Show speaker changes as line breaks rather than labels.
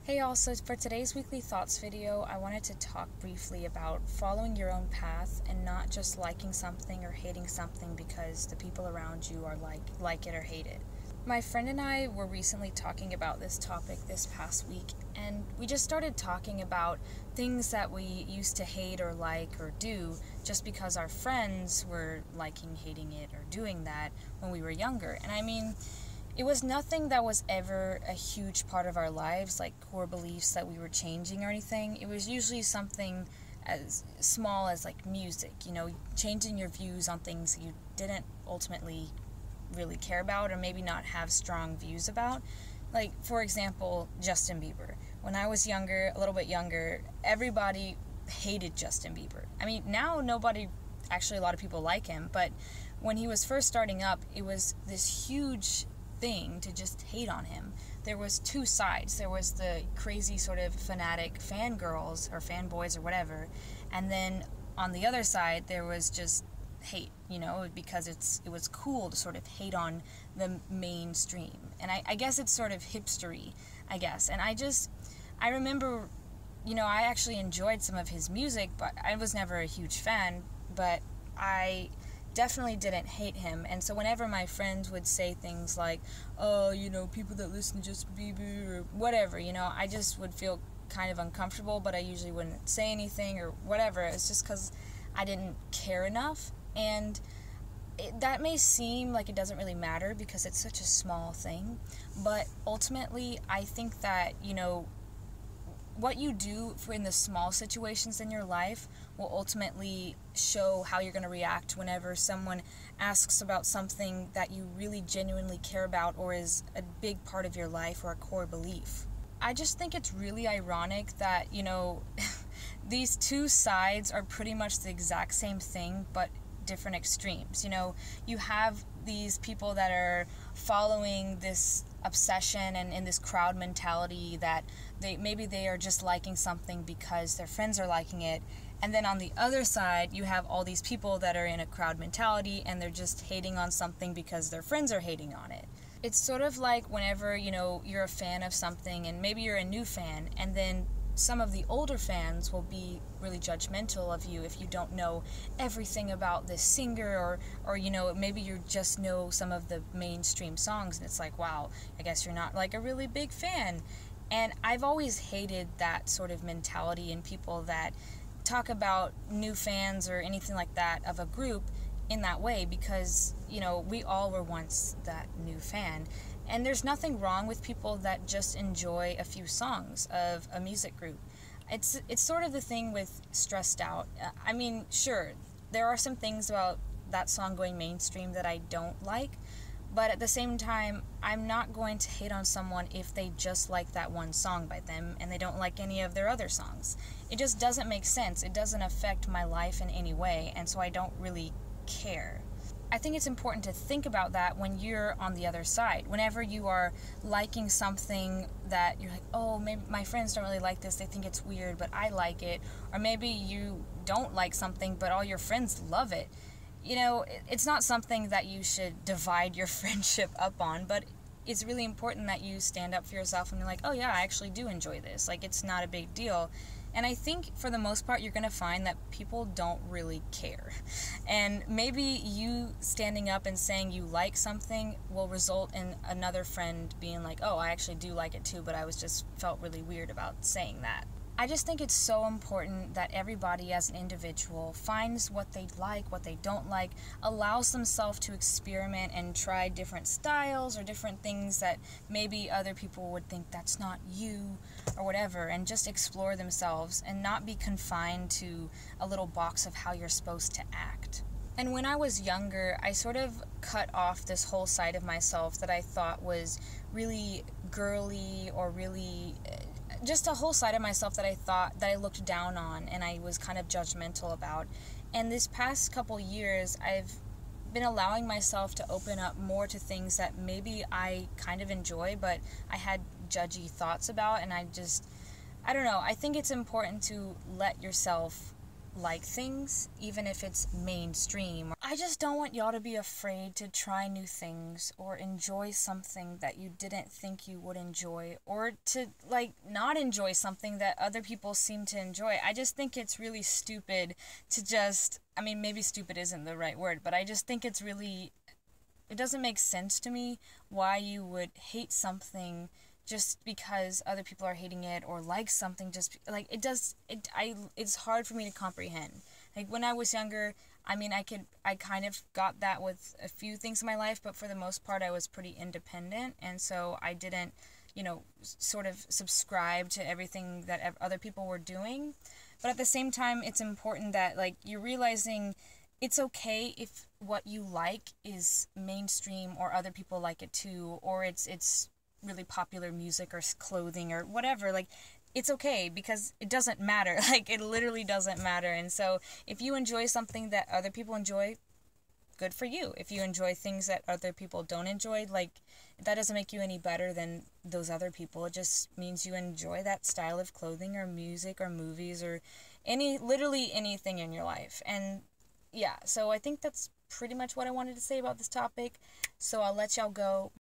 Hey y'all, so for today's weekly thoughts video, I wanted to talk briefly about following your own path and not just liking something or hating something because the people around you are like it or hate it. My friend and I were recently talking about this topic this past week, and we just started talking about things that we used to hate or like or do just because our friends were liking, hating it, or doing that when we were younger. And I mean, it was nothing that was ever a huge part of our lives, like core beliefs that we were changing or anything. It was usually something as small as like music, changing your views on things that you didn't ultimately really care about or maybe not have strong views about. Like, for example, Justin Bieber. When I was younger, a little bit younger, everybody hated Justin Bieber. I mean, now actually a lot of people like him, but when he was first starting up, it was this huge thing to just hate on him. There was two sides. There was the crazy sort of fanatic fangirls or fanboys or whatever, and then on the other side there was just hate, because it was cool to sort of hate on the mainstream. And I guess it's sort of hipstery, I guess. And I remember, I actually enjoyed some of his music, but I was never a huge fan, but I definitely didn't hate him. And so whenever my friends would say things like, oh, people that listen to Justin Bieber or whatever, I just would feel kind of uncomfortable, but I usually wouldn't say anything or whatever. It's just because I didn't care enough. And that may seem like it doesn't really matter because it's such a small thing, but ultimately I think that, what you do in the small situations in your life will ultimately show how you're going to react whenever someone asks about something that you really genuinely care about or is a big part of your life or a core belief. I just think it's really ironic that, these two sides are pretty much the exact same thing, but different extremes. You have these people that are following this obsession and in this crowd mentality that they are just liking something because their friends are liking it, and then on the other side you have all these people that are in a crowd mentality and they're just hating on something because their friends are hating on it. It's sort of like whenever you're a fan of something and maybe you're a new fan, and then some of the older fans will be really judgmental of you if you don't know everything about this singer, or maybe you just know some of the mainstream songs, and it's like, wow, I guess you're not like a really big fan. And I've always hated that sort of mentality in people that talk about new fans or anything like that of a group in that way, because we all were once that new fan. And there's nothing wrong with people that just enjoy a few songs of a music group. It's sort of the thing with Stressed Out. I mean, sure, there are some things about that song going mainstream that I don't like, but at the same time, I'm not going to hate on someone if they just like that one song by them and they don't like any of their other songs. It just doesn't make sense. It doesn't affect my life in any way, and so I don't really care. I think it's important to think about that when you're on the other side. Whenever you are liking something that you're like, oh, maybe my friends don't really like this, they think it's weird, but I like it. Or maybe you don't like something, but all your friends love it. It's not something that you should divide your friendship up on, but it's really important that you stand up for yourself and you're like, oh yeah, I actually do enjoy this. Like, it's not a big deal. And I think for the most part, you're going to find that people don't really care. And maybe you standing up and saying you like something will result in another friend being like, oh, I actually do like it too, but I felt really weird about saying that. I just think it's so important that everybody as an individual finds what they like, what they don't like, allows themselves to experiment and try different styles or different things that maybe other people would think that's not you or whatever, and just explore themselves and not be confined to a little box of how you're supposed to act. And when I was younger, I sort of cut off this whole side of myself that I thought was really girly or really just a whole side of myself that I thought that I looked down on and I was kind of judgmental about. And this past couple years, I've been allowing myself to open up more to things that maybe I kind of enjoy, but I had judgy thoughts about, and I don't know, I think it's important to let yourself like things, even if it's mainstream. I just don't want y'all to be afraid to try new things or enjoy something that you didn't think you would enjoy, or to, like, not enjoy something that other people seem to enjoy. I just think it's really stupid to just, I mean, maybe stupid isn't the right word, but I just think it's really, it doesn't make sense to me why you would hate something just because other people are hating it, or like something just, like, it's hard for me to comprehend. Like, when I was younger, I mean, I kind of got that with a few things in my life, but for the most part, I was pretty independent, and so I didn't, sort of subscribe to everything that other people were doing. But at the same time, it's important that, like, you're realizing it's okay if what you like is mainstream, or other people like it too, or it's really popular music or clothing or whatever. Like, it's okay, because it doesn't matter. Like, it literally doesn't matter. And so if you enjoy something that other people enjoy, good for you. If you enjoy things that other people don't enjoy, like, that doesn't make you any better than those other people. It just means you enjoy that style of clothing or music or movies or literally anything in your life. And yeah, so I think that's pretty much what I wanted to say about this topic. So I'll let y'all go.